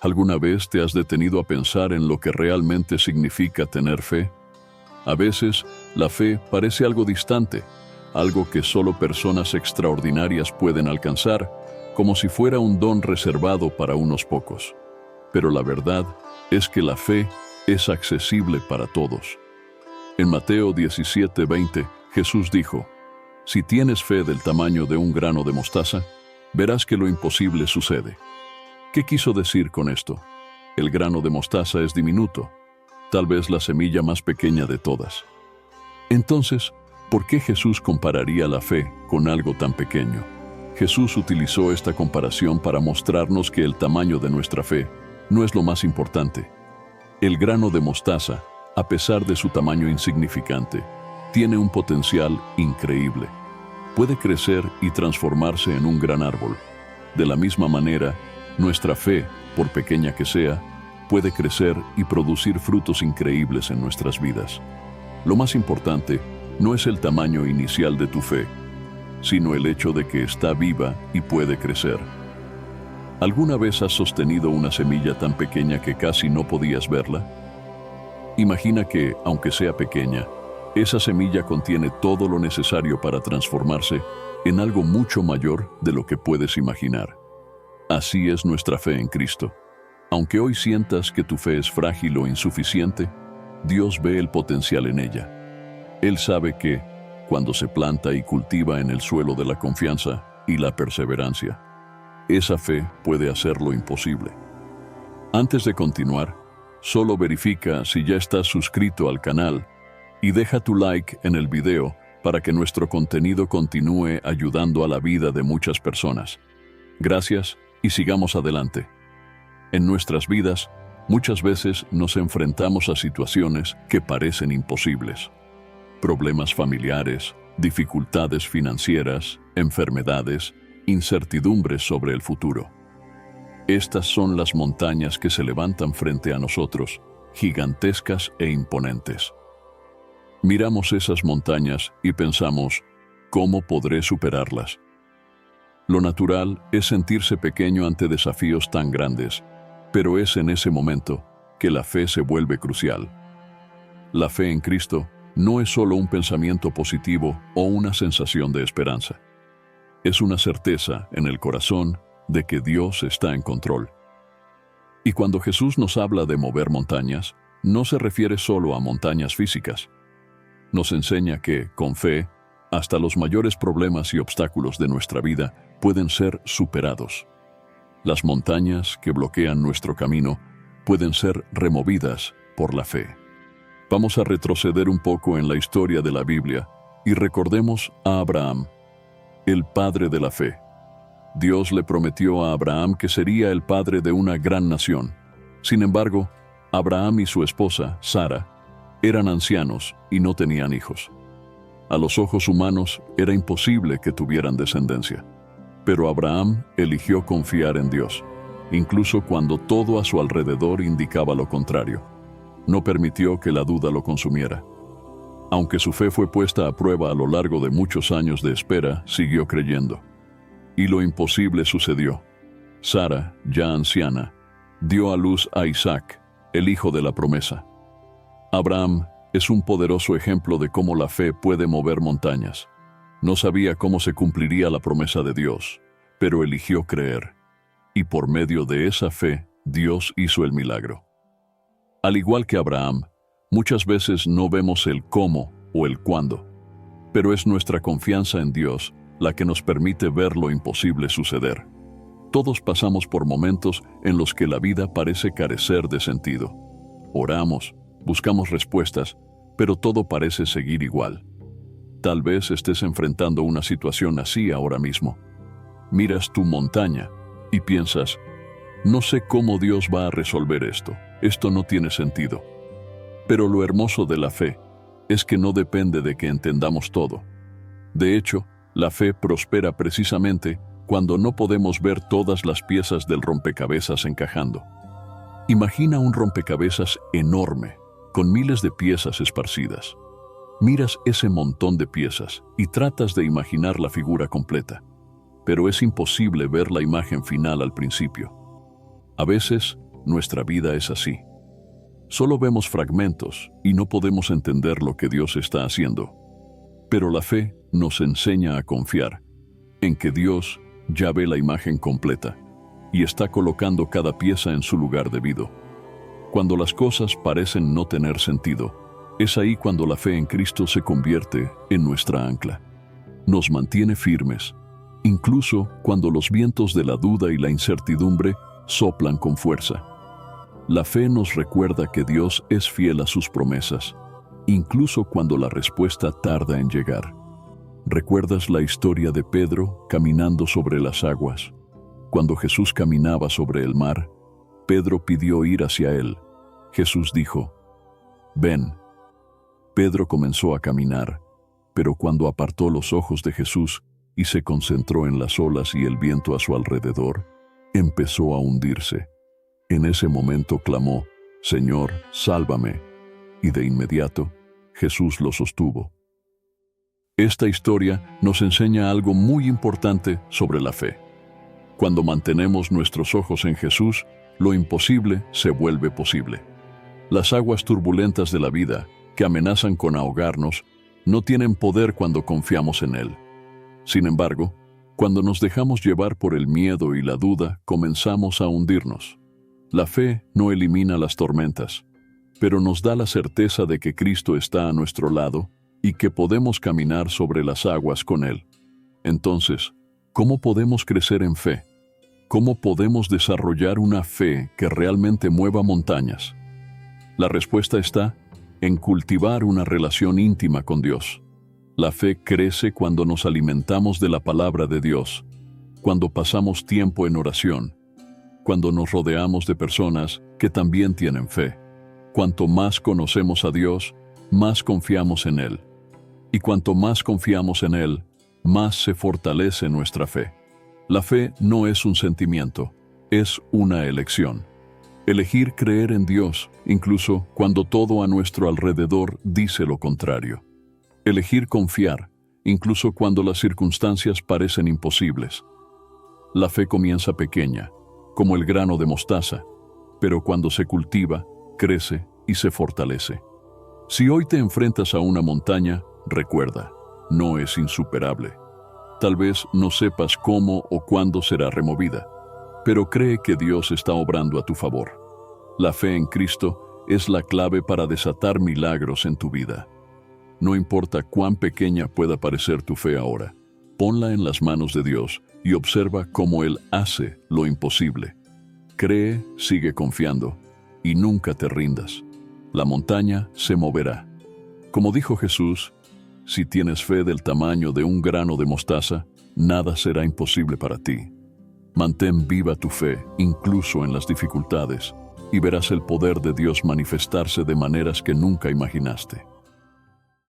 ¿Alguna vez te has detenido a pensar en lo que realmente significa tener fe? A veces, la fe parece algo distante, algo que solo personas extraordinarias pueden alcanzar, como si fuera un don reservado para unos pocos. Pero la verdad es que la fe es accesible para todos. En Mateo 17:20, Jesús dijo: «Si tienes fe del tamaño de un grano de mostaza, verás que lo imposible sucede». ¿Qué quiso decir con esto? El grano de mostaza es diminuto, tal vez la semilla más pequeña de todas. Entonces, ¿por qué Jesús compararía la fe con algo tan pequeño? Jesús utilizó esta comparación para mostrarnos que el tamaño de nuestra fe no es lo más importante. El grano de mostaza, a pesar de su tamaño insignificante, tiene un potencial increíble. Puede crecer y transformarse en un gran árbol. De la misma manera, nuestra fe, por pequeña que sea, puede crecer y producir frutos increíbles en nuestras vidas. Lo más importante no es el tamaño inicial de tu fe, sino el hecho de que está viva y puede crecer. ¿Alguna vez has sostenido una semilla tan pequeña que casi no podías verla? Imagina que, aunque sea pequeña, esa semilla contiene todo lo necesario para transformarse en algo mucho mayor de lo que puedes imaginar. Así es nuestra fe en Cristo. Aunque hoy sientas que tu fe es frágil o insuficiente, Dios ve el potencial en ella. Él sabe que, cuando se planta y cultiva en el suelo de la confianza y la perseverancia, esa fe puede hacer lo imposible. Antes de continuar, solo verifica si ya estás suscrito al canal y deja tu like en el video para que nuestro contenido continúe ayudando a la vida de muchas personas. Gracias y sigamos adelante. En nuestras vidas, muchas veces nos enfrentamos a situaciones que parecen imposibles. Problemas familiares, dificultades financieras, enfermedades, incertidumbres sobre el futuro. Estas son las montañas que se levantan frente a nosotros, gigantescas e imponentes. Miramos esas montañas y pensamos, ¿cómo podré superarlas? Lo natural es sentirse pequeño ante desafíos tan grandes, pero es en ese momento que la fe se vuelve crucial. La fe en Cristo no es solo un pensamiento positivo o una sensación de esperanza. Es una certeza en el corazón de que Dios está en control. Y cuando Jesús nos habla de mover montañas, no se refiere solo a montañas físicas. Nos enseña que, con fe, hasta los mayores problemas y obstáculos de nuestra vida pueden ser superados. Las montañas que bloquean nuestro camino pueden ser removidas por la fe. Vamos a retroceder un poco en la historia de la Biblia y recordemos a Abraham, el padre de la fe. Dios le prometió a Abraham que sería el padre de una gran nación. Sin embargo, Abraham y su esposa, Sara, eran ancianos y no tenían hijos. A los ojos humanos era imposible que tuvieran descendencia. Pero Abraham eligió confiar en Dios, incluso cuando todo a su alrededor indicaba lo contrario. No permitió que la duda lo consumiera. Aunque su fe fue puesta a prueba a lo largo de muchos años de espera, siguió creyendo. Y lo imposible sucedió. Sara, ya anciana, dio a luz a Isaac, el hijo de la promesa. Abraham es un poderoso ejemplo de cómo la fe puede mover montañas. No sabía cómo se cumpliría la promesa de Dios, pero eligió creer. Y por medio de esa fe, Dios hizo el milagro. Al igual que Abraham, muchas veces no vemos el cómo o el cuándo, pero es nuestra confianza en Dios la que nos permite ver lo imposible suceder. Todos pasamos por momentos en los que la vida parece carecer de sentido. Oramos, buscamos respuestas, pero todo parece seguir igual. Tal vez estés enfrentando una situación así ahora mismo. Miras tu montaña y piensas, no sé cómo Dios va a resolver esto. Esto no tiene sentido. Pero lo hermoso de la fe es que no depende de que entendamos todo. De hecho, la fe prospera precisamente cuando no podemos ver todas las piezas del rompecabezas encajando. Imagina un rompecabezas enorme, con miles de piezas esparcidas. Miras ese montón de piezas y tratas de imaginar la figura completa, pero es imposible ver la imagen final al principio. A veces, nuestra vida es así. Solo vemos fragmentos y no podemos entender lo que Dios está haciendo. Pero la fe nos enseña a confiar en que Dios ya ve la imagen completa y está colocando cada pieza en su lugar debido. Cuando las cosas parecen no tener sentido, es ahí cuando la fe en Cristo se convierte en nuestra ancla. Nos mantiene firmes, incluso cuando los vientos de la duda y la incertidumbre soplan con fuerza. La fe nos recuerda que Dios es fiel a sus promesas, incluso cuando la respuesta tarda en llegar. ¿Recuerdas la historia de Pedro caminando sobre las aguas? Cuando Jesús caminaba sobre el mar, Pedro pidió ir hacia él. Jesús dijo, «Ven». Pedro comenzó a caminar, pero cuando apartó los ojos de Jesús y se concentró en las olas y el viento a su alrededor, empezó a hundirse. En ese momento clamó, «Señor, sálvame», y de inmediato Jesús lo sostuvo. Esta historia nos enseña algo muy importante sobre la fe. Cuando mantenemos nuestros ojos en Jesús, lo imposible se vuelve posible. Las aguas turbulentas de la vida, que amenazan con ahogarnos, no tienen poder cuando confiamos en Él. Sin embargo, cuando nos dejamos llevar por el miedo y la duda, comenzamos a hundirnos. La fe no elimina las tormentas, pero nos da la certeza de que Cristo está a nuestro lado y que podemos caminar sobre las aguas con Él. Entonces, ¿cómo podemos crecer en fe? ¿Cómo podemos desarrollar una fe que realmente mueva montañas? La respuesta está en cultivar una relación íntima con Dios. La fe crece cuando nos alimentamos de la palabra de Dios, cuando pasamos tiempo en oración, cuando nos rodeamos de personas que también tienen fe. Cuanto más conocemos a Dios, más confiamos en Él. Y cuanto más confiamos en Él, más se fortalece nuestra fe. La fe no es un sentimiento, es una elección. Elegir creer en Dios, incluso cuando todo a nuestro alrededor dice lo contrario. Elegir confiar, incluso cuando las circunstancias parecen imposibles. La fe comienza pequeña, como el grano de mostaza, pero cuando se cultiva, crece y se fortalece. Si hoy te enfrentas a una montaña, recuerda, no es insuperable. Tal vez no sepas cómo o cuándo será removida, pero cree que Dios está obrando a tu favor. La fe en Cristo es la clave para desatar milagros en tu vida. No importa cuán pequeña pueda parecer tu fe ahora, ponla en las manos de Dios y observa cómo Él hace lo imposible. Cree, sigue confiando y nunca te rindas. La montaña se moverá. Como dijo Jesús, si tienes fe del tamaño de un grano de mostaza, nada será imposible para ti. Mantén viva tu fe, incluso en las dificultades, y verás el poder de Dios manifestarse de maneras que nunca imaginaste.